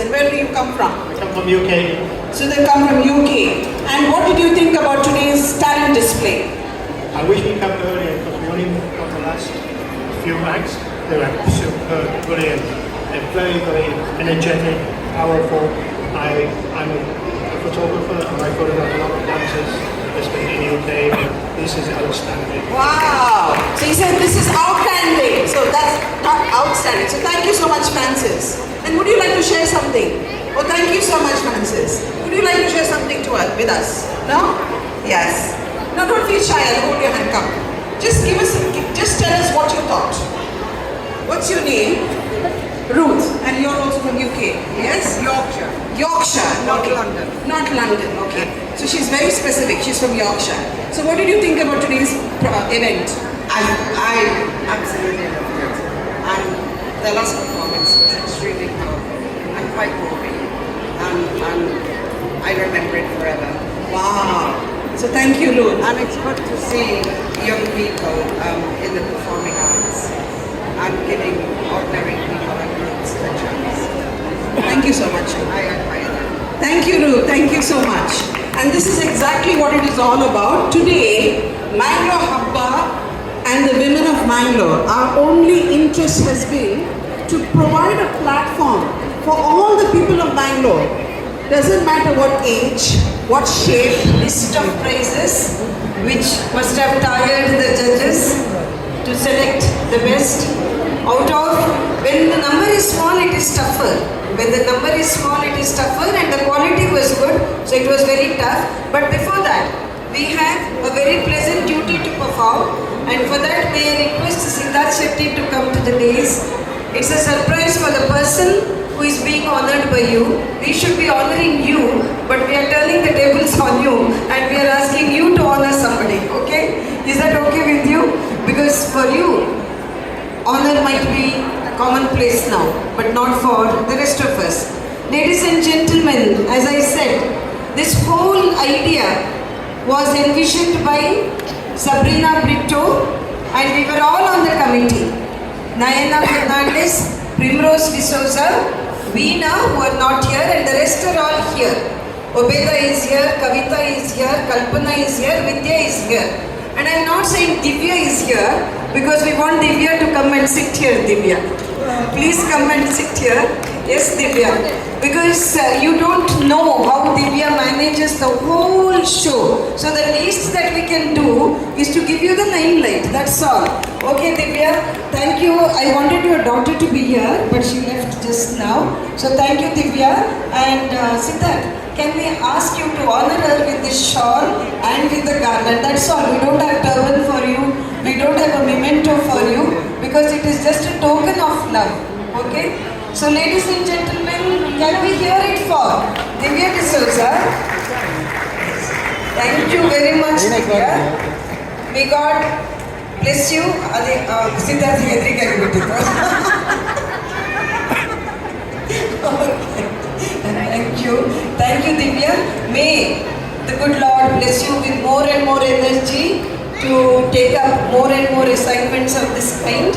And where do you come from? I come from UK. So they come from UK. And what did you think about today's talent display? I wish we come earlier because we only got the last few acts. They were super brilliant. They're very, very energetic, powerful. I'm a photographer and I photograph a lot of dancers, especially in the UK, but this is outstanding. Wow! So you said this is outstanding. So that's not outstanding. So thank you so much, Francis. And would you like to share something? Oh, thank you so much, Francis. Would you like to share something to us, with us? No? Yes. No, don't feel shy. I'll hold your hand. Come. Just just tell us what you thought. What's your name? Ruth. And you're also from UK. Yes? Yorkshire. Yorkshire. Not Okay. London. Not London. Okay. So she's very specific. She's from Yorkshire. So what did you think about today's event? I absolutely loved it. And the last performance was extremely powerful and quite moving. And I remember it forever. Wow. So thank you, Ruth. And it's good to see young people in the performing arts and giving ordinary people and groups the chance. Thank you so much. I admire that. Thank you, Ruth. Thank you so much. And this is exactly what it is all about. Today, Mangalore Habba and the women of Mangalore, our only interest has been to provide a platform for all the people of Mangalore. Doesn't matter what age, what shape. List of prizes which must have tired the judges to select the best. Out of, when the number is small, it is tougher. When the number is small, it is tougher, and the quality was good, so it was very tough. But before that, we have a very pleasant duty to perform, and for that may I request Siddharth Shetty to come to the dais. It's a surprise for the person who is being honored by you. We should be honoring you, but we are turning the tables on you, and we are asking you to honor somebody, okay? Is that okay with you? Because for you, honor might be commonplace now, but not for the rest of us. Ladies and gentlemen, as I said, this whole idea was envisioned by Sabrina Brito, and we were all on the committee. Nayana Fernandez, Primrose D'Souza, Veena, who are not here, and the rest are all here. Obeda is here, Kavita is here, Kalpana is here, Vidya is here. And I am not saying Divya is here because we want Divya to come and sit here, Divya. Please come and sit here. Yes, Divya. Because you don't know how Divya manages the whole show. So the least that we can do is to give you the limelight. That's all. Okay, Divya. Thank you. I wanted your daughter to be here, but she left just now. So thank you, Divya. And Siddharth, can we ask you to honor her with this shawl and with the garland? That's all. We don't have turban for you. We don't have a memento for you because it is just a token of love. Okay? So ladies and gentlemen, can we hear it for Divya D'Souza? Thank you very much, Divya. May God bless you. Siddharth Hedri Kagibitito. Okay. Thank you. Thank you, Divya. May the good Lord bless you with more and more energy to take up more and more assignments of this kind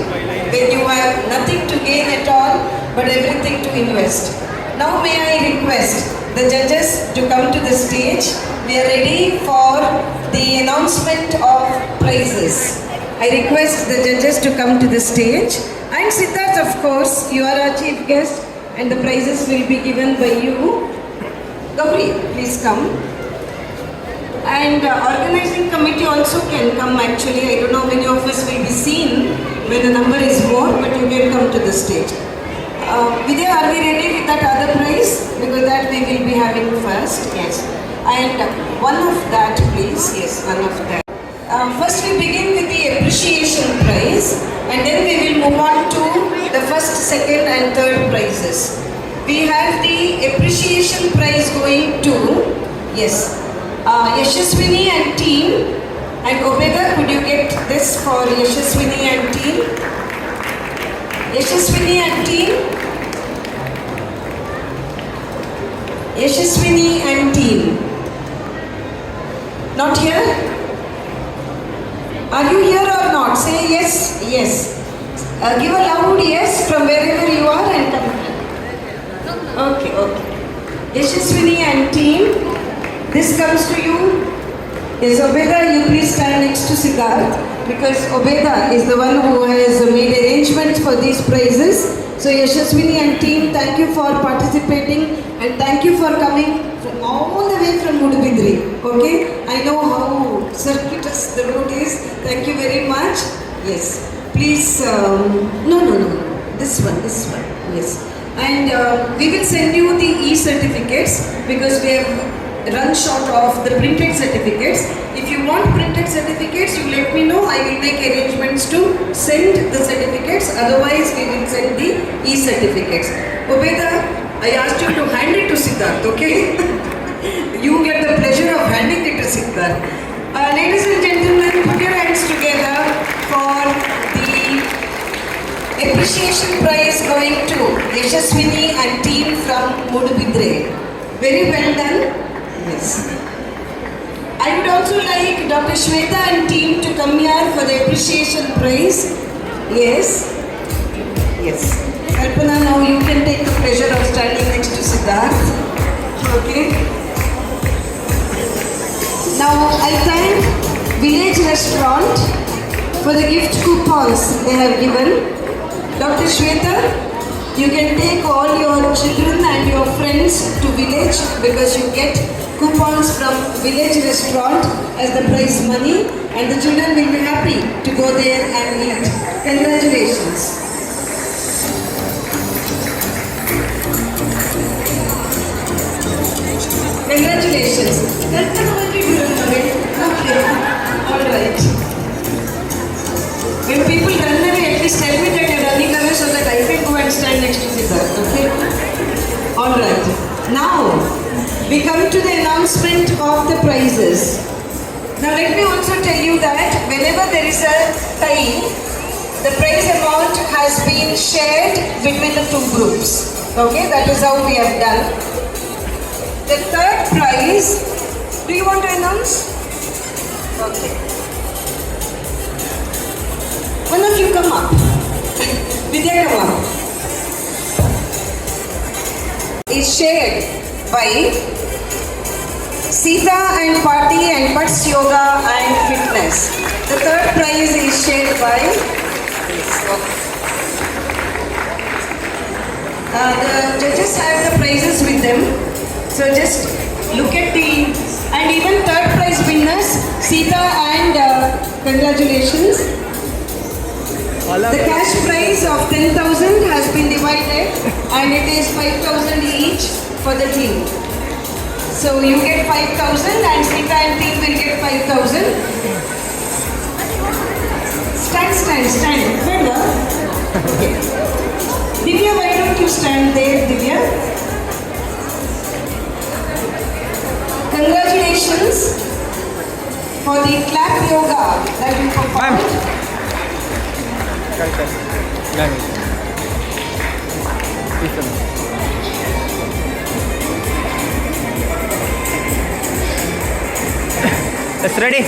when you have nothing to gain at all but everything to invest. Now may I request the judges to come to the stage. We are ready for the announcement of prizes. I request the judges to come to the stage. And Siddharth, of course, you are our chief guest and the prizes will be given by you. Gauri, please come. And organizing committee also can come actually. I don't know how many of us will be seen when the number is more, but you can come to the stage. Vidya, are we ready with that other prize? Because that we will be having first. Yes. And one of that, please. Yes, one of that. First we begin with the appreciation prize and then we will move on to the first, second and third prizes. We have the appreciation prize going to, yes, Yashaswini and team. And Obeda, could you get this for Yashaswini and team? Yashaswini and team. Yashaswini and team. Not here? Are you here or not? Say yes, yes. Give a loud yes from wherever you are and come. Okay, okay. Yashaswini and team, this comes to you. Yes, Obeda, you please stand next to Siddharth because Obeda is the one who has made arrangements for these prizes. So Yashaswini and team, thank you for participating and thank you for coming from all the way from Mudubidri. Okay, I know how circuitous the road is. Thank you very much. Yes, please. No. This one. Yes, and we will send you the e-certificates because we have run short of the printed certificates. If you want printed certificates, you let me know. I will make arrangements to send the certificates. Otherwise, we will send the e-certificates. Obeda, I asked you to hand it to Siddharth, okay? You get the pleasure of handing it to Siddharth. Ladies and gentlemen, put your hands together for the appreciation prize going to Yashaswini and team from Mudubidre. Very well done. Yes. I would also like Dr. Shweta and team to come here for the appreciation prize. Yes. Kalpana, now you can take the pleasure of standing next to Siddharth. Okay. Now I thank Village Restaurant for the gift coupons they have given. Dr. Shweta, you can take all your children and your friends to Village because you get coupons from Village Restaurant as the prize money and the children will be happy to go there and eat. Congratulations. Congratulations. Okay. Alright. When people run away, at least tell me that you're running away so that I can go and stand next to Siddharth. Okay? Alright. Now, we come to the announcement of the prizes. Now let me also tell you that whenever there is a tie, the prize amount has been shared between the two groups. Okay, that is how we have done. The third prize, do you want to announce? Okay. One of you come up. Vidya, come up. Is shared by Sita and Party and Butts Yoga and Fitness. The third prize is shared by the judges have the prizes with them. So just look at the, and even third prize winners, Sita and congratulations. The cash prize of 10,000 has been divided and it is 5,000 each for the team. So you get 5,000 and Sita and team will get 5,000. Stand. Remember? Okay. Divya, why don't you stand there, Divya? Congratulations for the clap yoga that you performed. It's ready.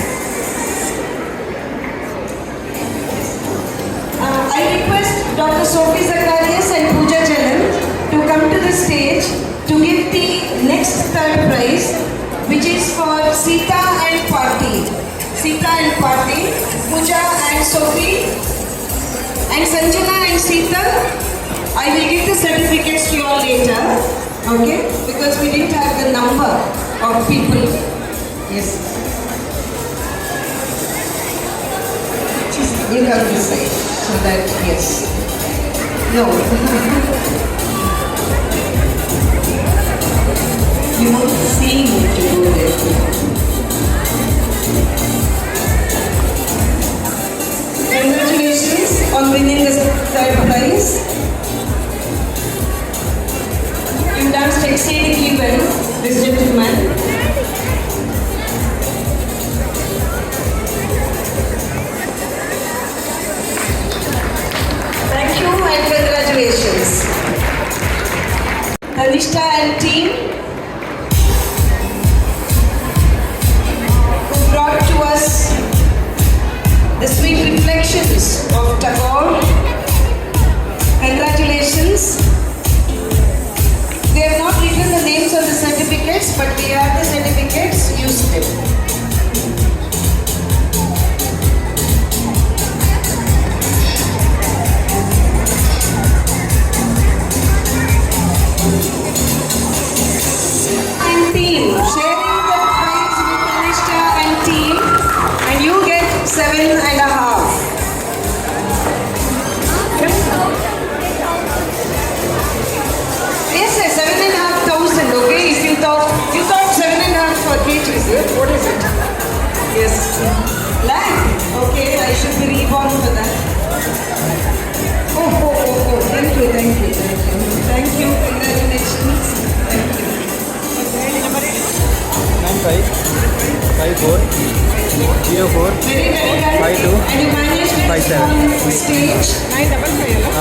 I request Dr. Sophie Zacharias and Pooja Jalan to come to the stage to give the next third prize, which is for Sita and Party. Sita and Party, Pooja and Sophie, and Sanjana and Sita. I will give the certificates to you all later, okay? Because we didn't have the number of people. Yes. You come this side, so that, yes. No. You won't see me to go there. Congratulations on winning the third prize. You danced exceedingly well, this gentleman. Thank you and congratulations. Tanisha and team who brought to us the sweet reflections of Tagore. Congratulations. We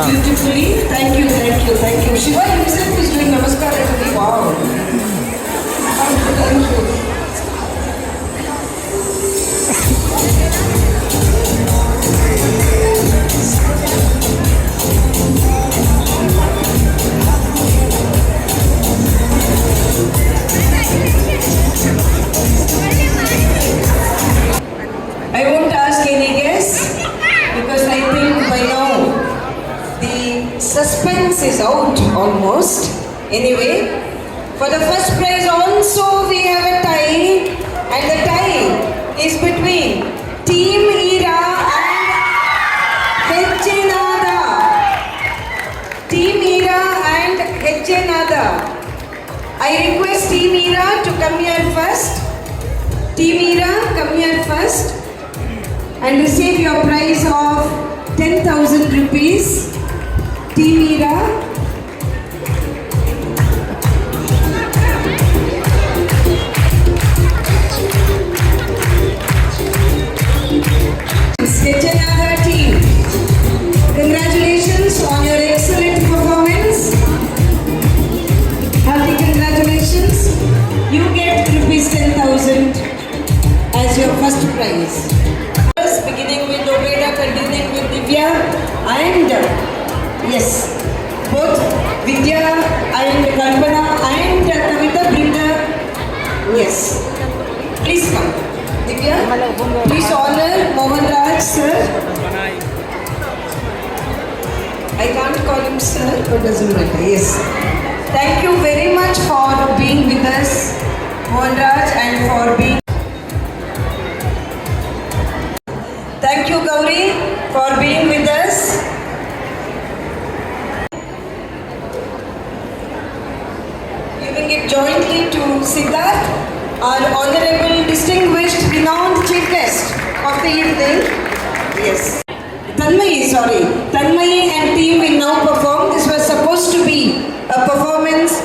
beautifully. Thank you, thank you, thank you. Shiva himself is doing namaskar to me. Wow. Thank you. I won't ask any guess because I think by now the suspense is out almost. Anyway, for the first prize also we have a tie, and the tie is between Team Ira and Hechenada. Team Ira and Hechenada. I request Team Ira to come here first. Team Ira, come here first and receive your prize of 10,000 rupees. Team Ira. Hechenada team, congratulations on your excellent performance. Hearty congratulations. You get rupees 10,000 as your first prize. Beginning with Obeda, continuing with Divya, and yes, both Vidya and Kalpana and Kavita bring the, yes, please come. Divya, please honor Mohan Raj sir. I can't call him sir, but doesn't matter, yes. Thank you very much for being with us, Mohan Raj, and for being. Thank you, Gauri, for being with us. Giving it jointly to Siddharth, our honorable, distinguished, renowned chief guest of the evening. Yes. Tanmayi and team will now perform. This was supposed to be a performance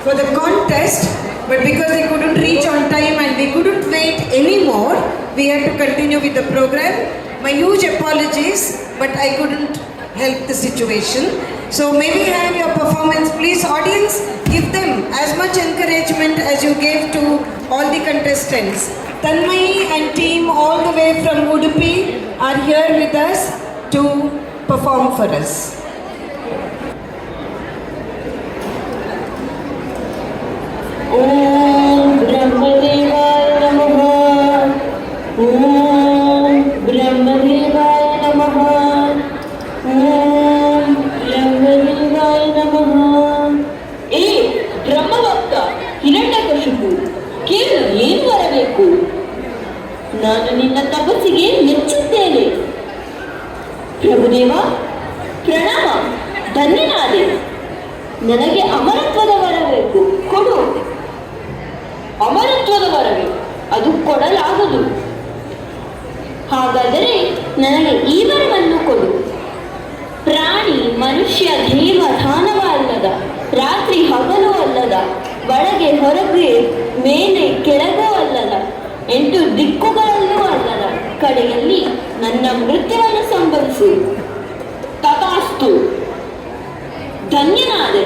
for the contest, but because they couldn't reach on time and we couldn't wait anymore, we had to continue with the program. My huge apologies, but I couldn't help the situation. So may we have your performance, please, audience? Give them as much encouragement as you gave to all the contestants. Tanmayi and team all the way from Udupi are here with us to perform for us. Om Brahmadevaya Namaha. Om Brahmadevaya Namaha. Om Brahmadevaya Namaha. ಏ ಬ್ರಹ್ಮಭಕ್ತ ಹಿರಣ್ಯಕಶಿಪು, ಕೇಳು ಏನು ಬರಬೇಕು? ನಾನು ನಿನ್ನ ತಪಸ್ಸಿಗೆ ಮೆಚ್ಚುತ್ತೇನೆ. ಪ್ರಭುದೇವ ಪ್ರಣಾಮ, ಧನ್ಯನಾದೆ. ನನಗೆ ಅಮರತ್ವದ ವರಬೇಕು, ಕೊಡು. ಅಮರತ್ವದ ವರವೇ? ಅದು ಕೊಡಲಾಗದು. ಹಾಗಾದರೆ ನನಗೆ ಈ ವರವನ್ನು ಕೊಡು. ಪ್ರಾಣಿ, ಮನುಷ್ಯ, ದೇವ, ದಾನವ ಅಲ್ಲದ, ರಾತ್ರಿ ಹಗಲು ಅಲ್ಲದ, ಒಳಗೆ ಹೊರಗೆ ಮೇಲೆ ಕೆಳಗೂ ಅಲ್ಲದ, 8 ದಿಕ್ಕುಗಳಲ್ಲೂ ಅಲ್ಲದ, ಕಡೆಯಲ್ಲಿ ನನ್ನ ಮೃತ್ಯುವನ್ನು ಸಂಭವಿಸು. ತಥಾಸ್ತು. ಧನ್ಯನಾದೆ.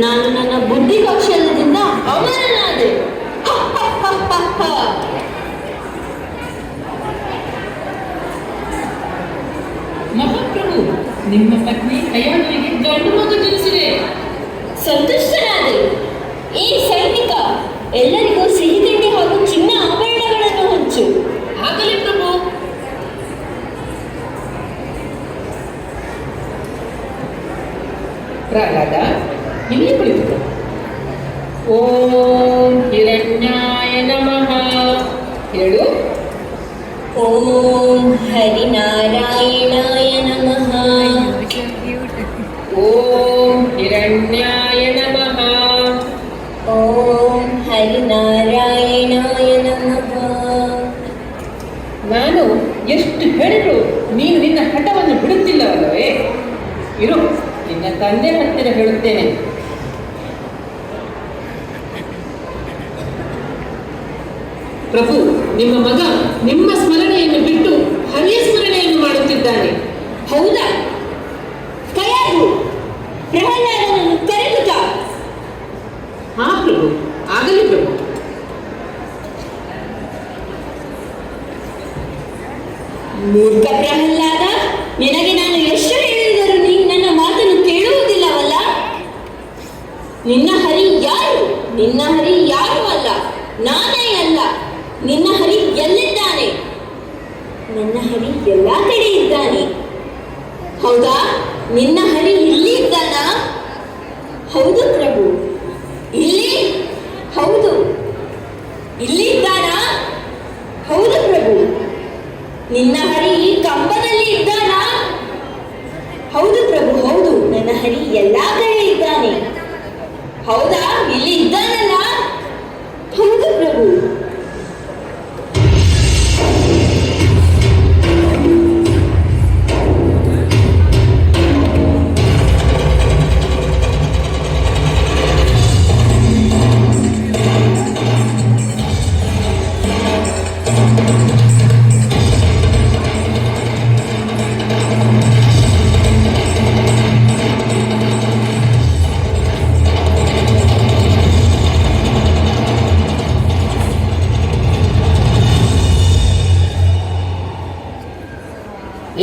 ನಾನು ನನ್ನ ಬುದ್ಧಿ ಕೌಶಲ್ಯದಿಂದ ಅಮರನಾದೆ. ಮಹಾಪ್ರಭು, ನಿಮ್ಮ ಪತ್ನಿ ಕೈಯಾಳಿಗೆ ಗಂಡು ಮಗು ಜನಿಸಿದೆ. ಸಂತುಷ್ಟನಾದೆ. ಈ ಸೈನಿಕ, ಎಲ್ಲರಿಗೂ ಸಿಹಿ ತಿಂಡಿ ಹಾಗೂ ಚಿನ್ನ ಆಭರಣಗಳನ್ನು ಹಂಚು. ಆಗಲಿ ಪ್ರಭು. ಪ್ರಹ್ಲಾದ, ಇಲ್ಲಿ ಕುಳಿತು. ಓಂ ಹಿರಣ್ಯಾಯ ನಮಃ. ಹೇಳು. ಓಂ ಹರಿನಾರಾಯಣಾಯ ನಮಃ. ಓಂ ಹಿರಣ್ಯಾಯ ನಮಃ. ಓಂ ಹರಿನಾರಾಯಣಾಯ ನಮಃ. ನಾನು ಎಷ್ಟು ಹೇಳಿದ್ರು ನೀನು ನಿನ್ನ ಹಠವನ್ನು ಬಿಡುತ್ತಿಲ್ಲವಲ್ಲವೇ? ಇರು, ನಿನ್ನ ತಂದೆ ಹತ್ತಿರ ಹೇಳುತ್ತೇನೆ. ಪ್ರಭು, ನಿಮ್ಮ ಮಗ ನಿಮ್ಮ ಸ್ಮರಣೆಯನ್ನು ಬಿಟ್ಟು ಹರಿಯ ಸ್ಮರಣೆಯನ್ನು ಮಾಡುತ್ತಿದ್ದಾನೆ. ಹೌದಾ? ಕಯಾದು ಪ್ರಹ್ಲಾದನನ್ನು ಕರೆದುಟ? ಹಾ ಪ್ರಭು, ಆಗಲಿ ಪ್ರಭು. ಮೂರ್ಖ ಪ್ರಹ್ಲಾದ, ನಿನಗೆ ನಾನು ಎಷ್ಟು ಹೇಳಿದರೂ ನೀನು ನನ್ನ ಮಾತನ್ನು ಕೇಳುವುದಿಲ್ಲವಲ್ಲ? ನಿನ್ನ ಹರಿ ಯಾರು? ನಿನ್ನ ಹರಿ ಯಾರು ಅಲ್ಲ, ನಾನೇ ಅಲ್ಲ. ನಿನ್ನ ಹರಿ ಎಲ್ಲಿದ್ದಾನೆ? ನನ್ನ ಹರಿ ಎಲ್ಲ ಕಡೆ ಇದ್ದಾನೆ. ಹೌದಾ? ನಿನ್ನ ಹರಿ ಇಲ್ಲಿ ಇದ್ದಾನಾ? ಹೌದು ಪ್ರಭು, ಇಲ್ಲಿ. ಹೌದು, ಇಲ್ಲಿ ಇದ್ದಾನಾ? ಹೌದು ಪ್ರಭು. ನಿನ್ನ ಹರಿ ಈ ಕಂಬದಲ್ಲಿ ಇದ್ದಾನಾ? ಹೌದು ಪ್ರಭು, ಹೌದು. ನನ್ನ ಹರಿ ಎಲ್ಲಾ ಕಡೆ ಇದ್ದಾನೆ. ಹೌದಾ? ಇಲ್ಲಿ ಇದ್ದಾನಲ್ಲ? ಹೌದು ಪ್ರಭು.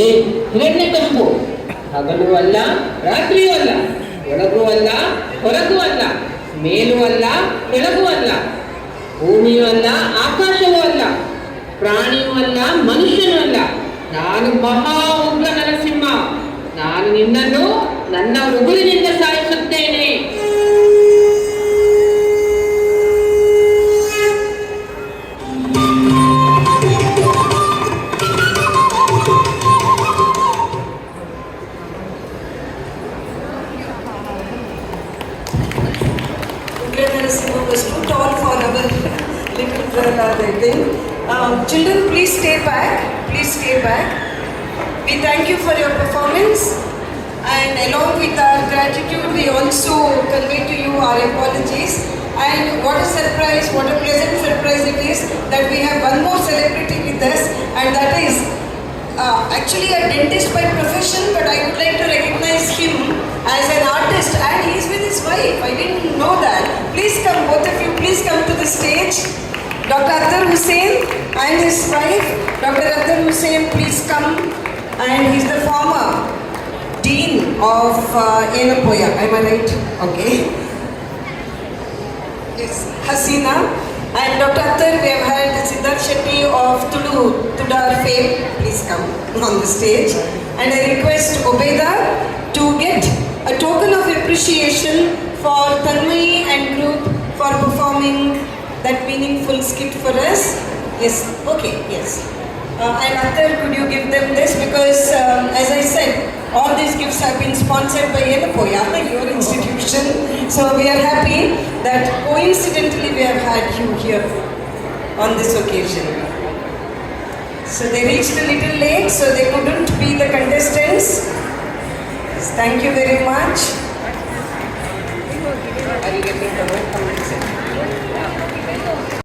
ಏ ಹಿರಣ್ಯಕಶಿಪು, ಹಗಲೂ ಅಲ್ಲ, ರಾತ್ರಿಯೂ ಅಲ್ಲ, ಒಳಗೂ ಅಲ್ಲ, ಹೊರಗೂ ಅಲ್ಲ, ಮೇಲೂ ಅಲ್ಲ, ಕೆಳಗೂ ಅಲ್ಲ, ಭೂಮಿಯೂ ಅಲ್ಲ, ಆಕಾಶವೂ ಅಲ್ಲ, ಪ್ರಾಣಿಯೂ ಅಲ್ಲ, ಮನುಷ್ಯನೂ ಅಲ್ಲ. ನಾನು ಮಹಾ ಉಗ್ರ ನರಸಿಂಹ. ನಾನು ನಿನ್ನನ್ನು ನನ್ನ ಉಗುರಿನಿಂದ ಸಾಯಿಸುತ್ತೇನೆ. Ugra Narasimha was too tall for our little Prahlad, I think. Children, please stay back. Please stay back. We thank you for your performance, and along with our gratitude, we also convey to you our apologies. And what a surprise, what a pleasant surprise it is that we have one more celebrity with us, and that is actually a dentist by profession, but I would like to recognize him as an artist, and he is with his wife. I didn't know that. Please come, both of you, please come to the stage. Dr. Akhtar Hussain and his wife. Dr. Akhtar Hussain, please come. And he's the former Dean of Yenapoya. Am I right? Okay. Yes, Hasina. And Dr. Akhtar, we have had Siddharth Shetty of Tudar fame. Please come on the stage. And I request Obeda to get a token of appreciation for Tanmay and group for performing that meaningful skit for us. Yes, okay, yes. And Akhtar, could you give them this? Because as I said, all these gifts have been sponsored by Yenapoya, your institution. So we are happy that coincidentally we have had you here on this occasion. So they reached a little late, so they couldn't be the contestants. Yes, thank you very much. Are you getting the word?